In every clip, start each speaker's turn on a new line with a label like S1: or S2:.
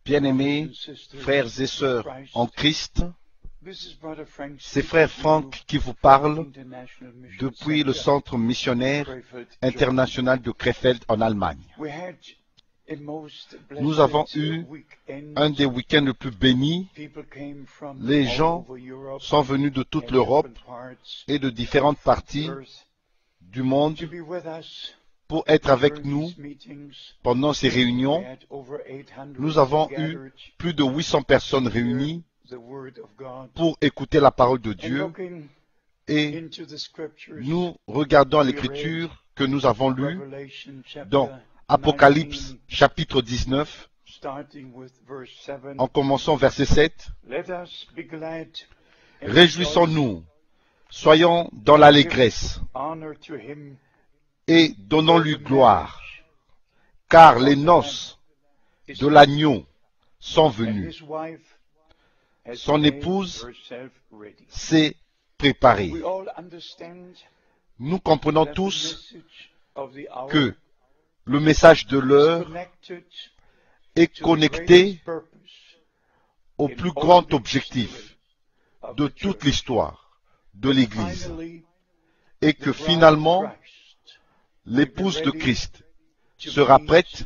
S1: Bien-aimés frères et sœurs en Christ, c'est frère Franck qui vous parle depuis le centre missionnaire international de Krefeld en Allemagne. Nous avons eu un des week-ends les plus bénis. Les gens sont venus de toute l'Europe et de différentes parties du monde pour être avec nous pendant ces réunions. Nous avons eu plus de 800 personnes réunies pour écouter la parole de Dieu, et nous regardons l'Écriture que nous avons lue dans Apocalypse chapitre 19, en commençant verset 7. Réjouissons-nous, soyons dans l'allégresse et donnons-lui gloire, car les noces de l'agneau sont venues. Son épouse s'est préparée. Nous comprenons tous que le message de l'heure est connecté au plus grand objectif de toute l'histoire de l'Église, et que finalement, l'épouse de Christ sera prête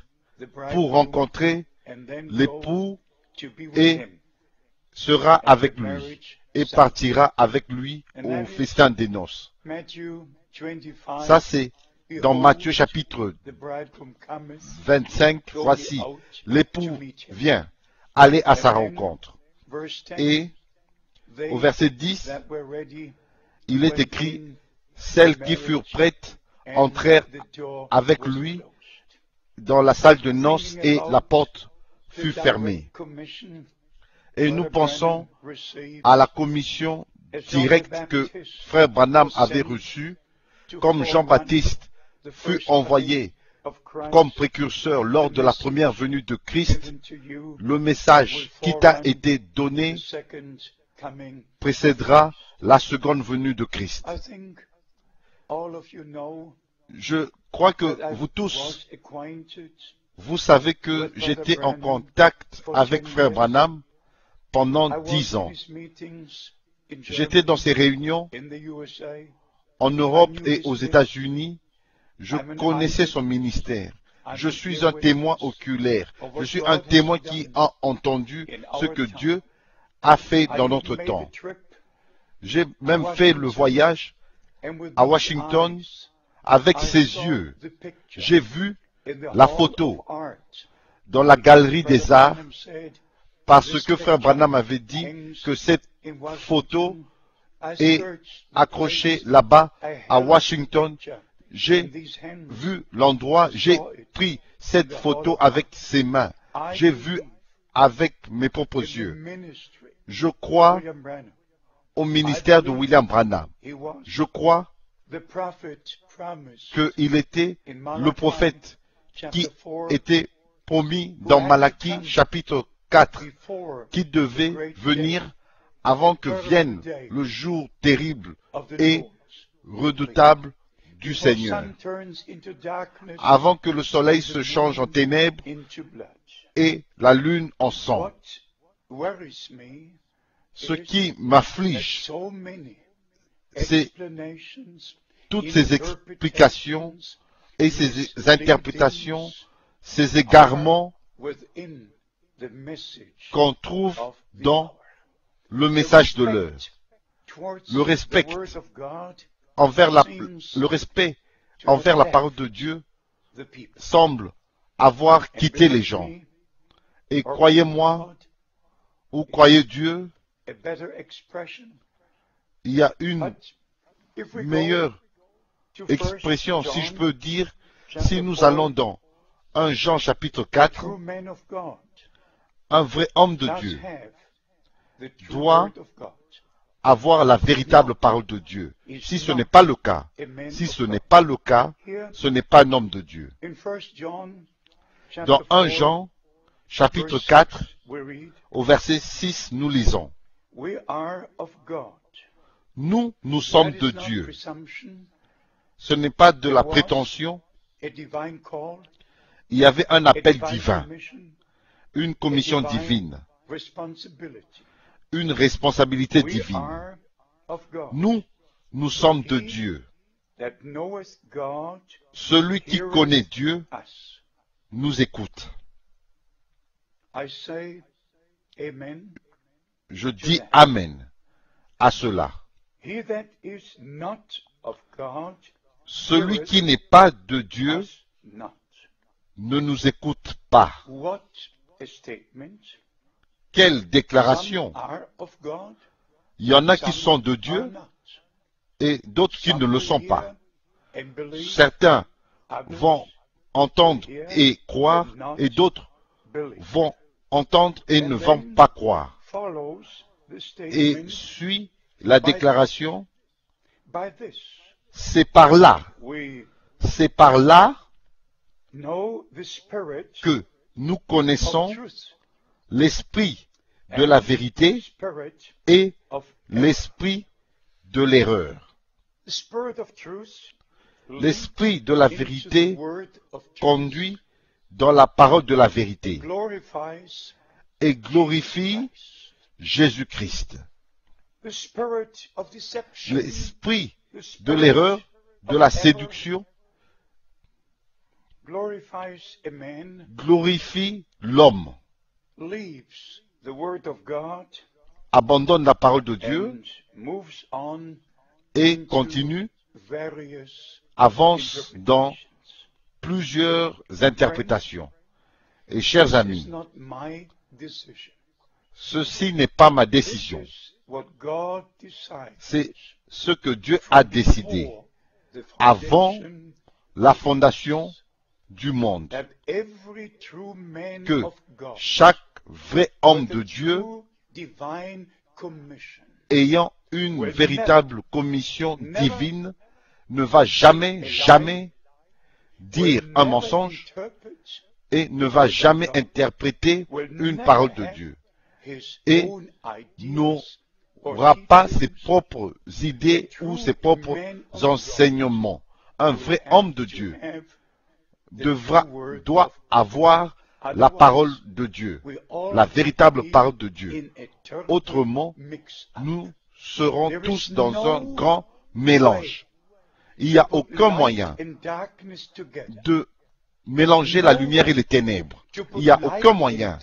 S1: pour rencontrer l'époux et sera avec lui et partira avec lui au festin des noces. Ça, c'est dans Matthieu chapitre 25. Voici, l'époux vient aller à sa rencontre. Et au verset 10, il est écrit, celles qui furent prêtes entrèrent avec lui dans la salle de noces et la porte fut fermée. Et nous pensons à la commission directe que frère Branham avait reçue, comme Jean-Baptiste fut envoyé comme précurseur lors de la première venue de Christ. Le message qui t'a été donné précédera la seconde venue de Christ. Je crois que vous tous, vous savez que j'étais en contact avec frère Branham pendant 10 ans. J'étais dans ces réunions en Europe et aux États-Unis. Je connaissais son ministère. Je suis un témoin oculaire. Je suis un témoin qui a entendu ce que Dieu a fait dans notre temps. J'ai même fait le voyage à Washington avec ses yeux. J'ai vu la photo dans la galerie des arts, parce que frère Branham avait dit que cette photo est accrochée là-bas à Washington. J'ai vu l'endroit, j'ai pris cette photo avec ses mains. J'ai vu avec mes propres yeux. Je crois au ministère de William Branham. Je crois qu'il était le prophète qui était promis dans Malachie chapitre 4, qui devait venir avant que vienne le jour terrible et redoutable du Seigneur, avant que le soleil se change en ténèbres et la lune en sang. Ce qui m'afflige, c'est toutes ces explications et ces interprétations, ces égarements qu'on trouve dans le message de l'heure. Le respect envers la parole de Dieu semble avoir quitté les gens. Et croyez-moi, ou croyez Dieu, il y a une meilleure expression, si je peux dire, si nous allons dans 1 Jean chapitre 4, un vrai homme de Dieu doit avoir la véritable parole de Dieu. Si ce n'est pas le cas, ce n'est pas un homme de Dieu. Dans 1 Jean chapitre 4, au verset 6, nous lisons, nous sommes de Dieu. Ce n'est pas de la prétention. Il y avait un appel divin. une commission divine, une responsabilité divine. Nous sommes de Dieu. Celui qui connaît Dieu nous écoute. Je dis Amen à cela. Celui qui n'est pas de Dieu ne nous écoute pas. Quelle déclaration! Il y en a qui sont de Dieu et d'autres qui ne le sont pas. Certains vont entendre et croire et d'autres vont entendre et ne vont pas croire. Et suit la déclaration, c'est par là que nous connaissons l'esprit de la vérité et l'esprit de l'erreur. L'esprit de la vérité conduit dans la parole de la vérité et glorifie Jésus-Christ. L'esprit de l'erreur, de la séduction, glorifie l'homme, abandonne la parole de Dieu et continue, avance dans plusieurs interprétations. Et chers amis, ceci n'est pas ma décision. C'est ce que Dieu a décidé avant la fondation du monde, que chaque vrai homme de Dieu, ayant une véritable commission divine, ne va jamais dire un mensonge et ne va jamais interpréter une parole de Dieu et n'aura pas ses propres idées ou ses propres enseignements. Un vrai homme de Dieu doit avoir la parole de Dieu, la véritable parole de Dieu. Autrement, nous serons tous dans un grand mélange. Il n'y a aucun moyen de mélanger la lumière et les ténèbres. Il n'y a aucun moyen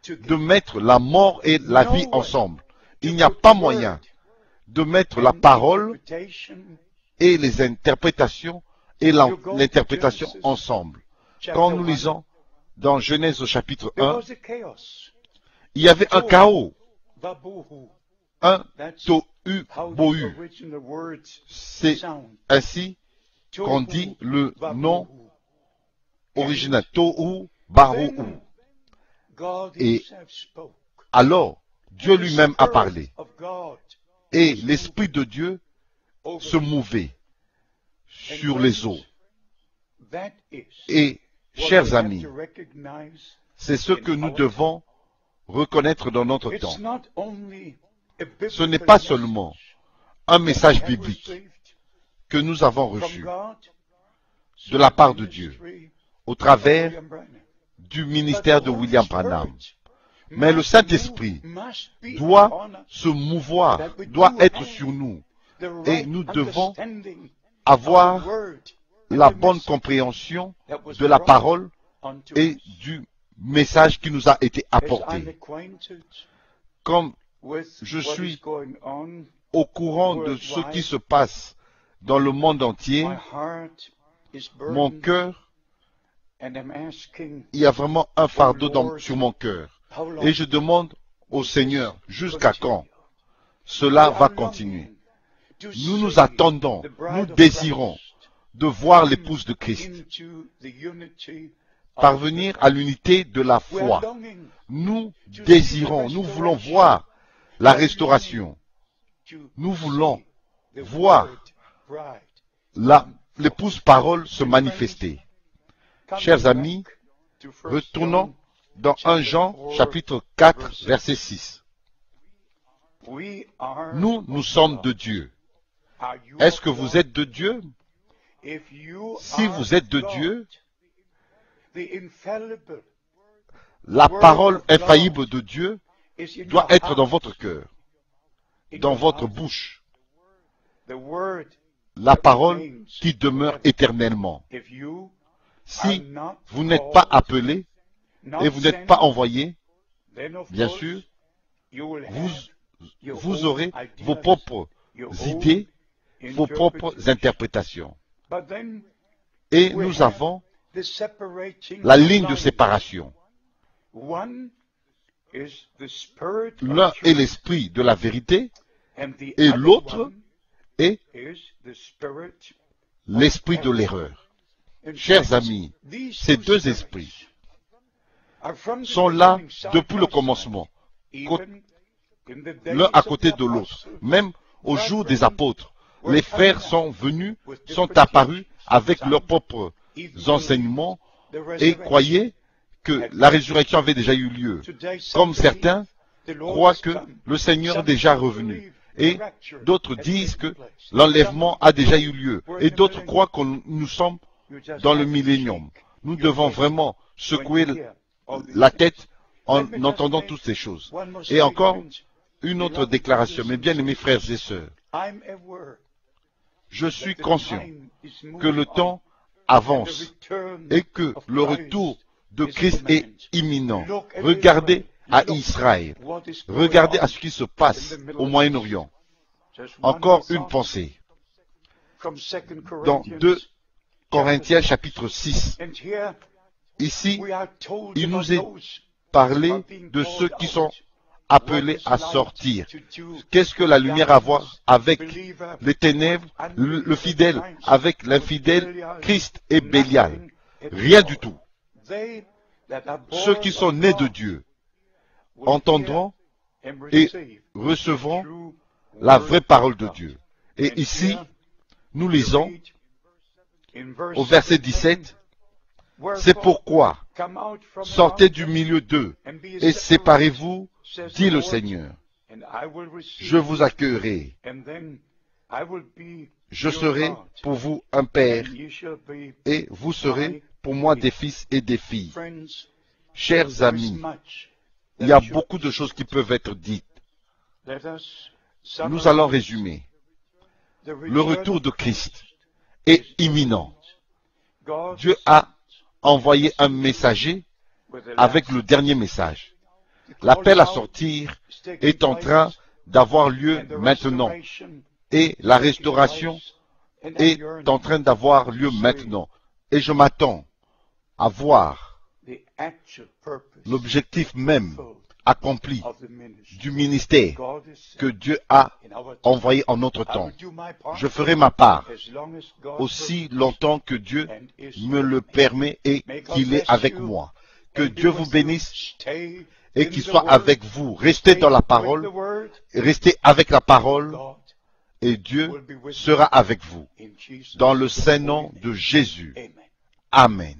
S1: de mettre la mort et la vie ensemble. Il n'y a pas moyen de mettre la parole et les interprétations et l'interprétation ensemble. Quand nous lisons dans Genèse au chapitre 1, il y avait un chaos, un tohu-bohu. C'est ainsi qu'on dit le nom original, tohu barohu. Et alors, Dieu lui-même a parlé. Et l'Esprit de Dieu se mouvait sur les eaux. Et, chers amis, c'est ce que nous devons reconnaître dans notre temps. Ce n'est pas seulement un message biblique que nous avons reçu de la part de Dieu au travers du ministère de William Branham. Mais le Saint-Esprit doit se mouvoir, doit être sur nous. Et nous devons avoir la bonne compréhension de la parole et du message qui nous a été apporté. Comme je suis au courant de ce qui se passe dans le monde entier, mon cœur, il y a vraiment un fardeau sur mon cœur. Et je demande au Seigneur, jusqu'à quand cela va continuer? Nous nous attendons, nous désirons de voir l'épouse de Christ parvenir à l'unité de la foi. Nous désirons, nous voulons voir la restauration. Nous voulons voir l'épouse parole se manifester. Chers amis, retournons dans 1 Jean chapitre 4 verset 6. Nous sommes de Dieu. Est-ce que vous êtes de Dieu? Si vous êtes de Dieu, La parole infaillible de Dieu doit être dans votre cœur, dans votre bouche. La parole qui demeure éternellement. Si vous n'êtes pas appelé et vous n'êtes pas envoyé, bien sûr, vous aurez vos propres idées, vos propres interprétations. Et nous avons la ligne de séparation. L'un est l'esprit de la vérité et l'autre est l'esprit de l'erreur. Chers amis, ces deux esprits sont là depuis le commencement, l'un à côté de l'autre. Même au jour des apôtres, les frères sont venus, sont apparus avec leurs propres enseignements et croyaient que la résurrection avait déjà eu lieu. Comme certains croient que le Seigneur est déjà revenu. Et d'autres disent que l'enlèvement a déjà eu lieu. Et d'autres croient que nous sommes dans le millénium. Nous devons vraiment secouer la tête en entendant toutes ces choses. Et encore une autre déclaration, mes bien-aimés frères et sœurs. Je suis conscient que le temps avance et que le retour de Christ est imminent. Regardez à Israël. Regardez à ce qui se passe au Moyen-Orient. Encore une pensée. Dans 2 Corinthiens chapitre 6, ici, il nous est parlé de ceux qui sont appelés à sortir. Qu'est-ce que la lumière a à voir avec les ténèbres, le fidèle, avec l'infidèle, Christ et Bélial? Rien du tout. Ceux qui sont nés de Dieu entendront et recevront la vraie parole de Dieu. Et ici, nous lisons au verset 17, c'est pourquoi sortez du milieu d'eux et séparez-vous, dit le Seigneur. Je vous accueillerai. Je serai pour vous un père et vous serez pour moi des fils et des filles. Chers amis, il y a beaucoup de choses qui peuvent être dites. Nous allons résumer. Le retour de Christ est imminent. Dieu a envoyé un messager avec le dernier message. L'appel à sortir est en train d'avoir lieu maintenant. Et la restauration est en train d'avoir lieu maintenant. Et je m'attends à voir l'objectif même accompli du ministère que Dieu a envoyé en notre temps. Je ferai ma part aussi longtemps que Dieu me le permet et qu'il est avec moi. Que Dieu vous bénisse et qu'il soit avec vous. Restez dans la parole, restez avec la parole et Dieu sera avec vous. Dans le saint nom de Jésus. Amen.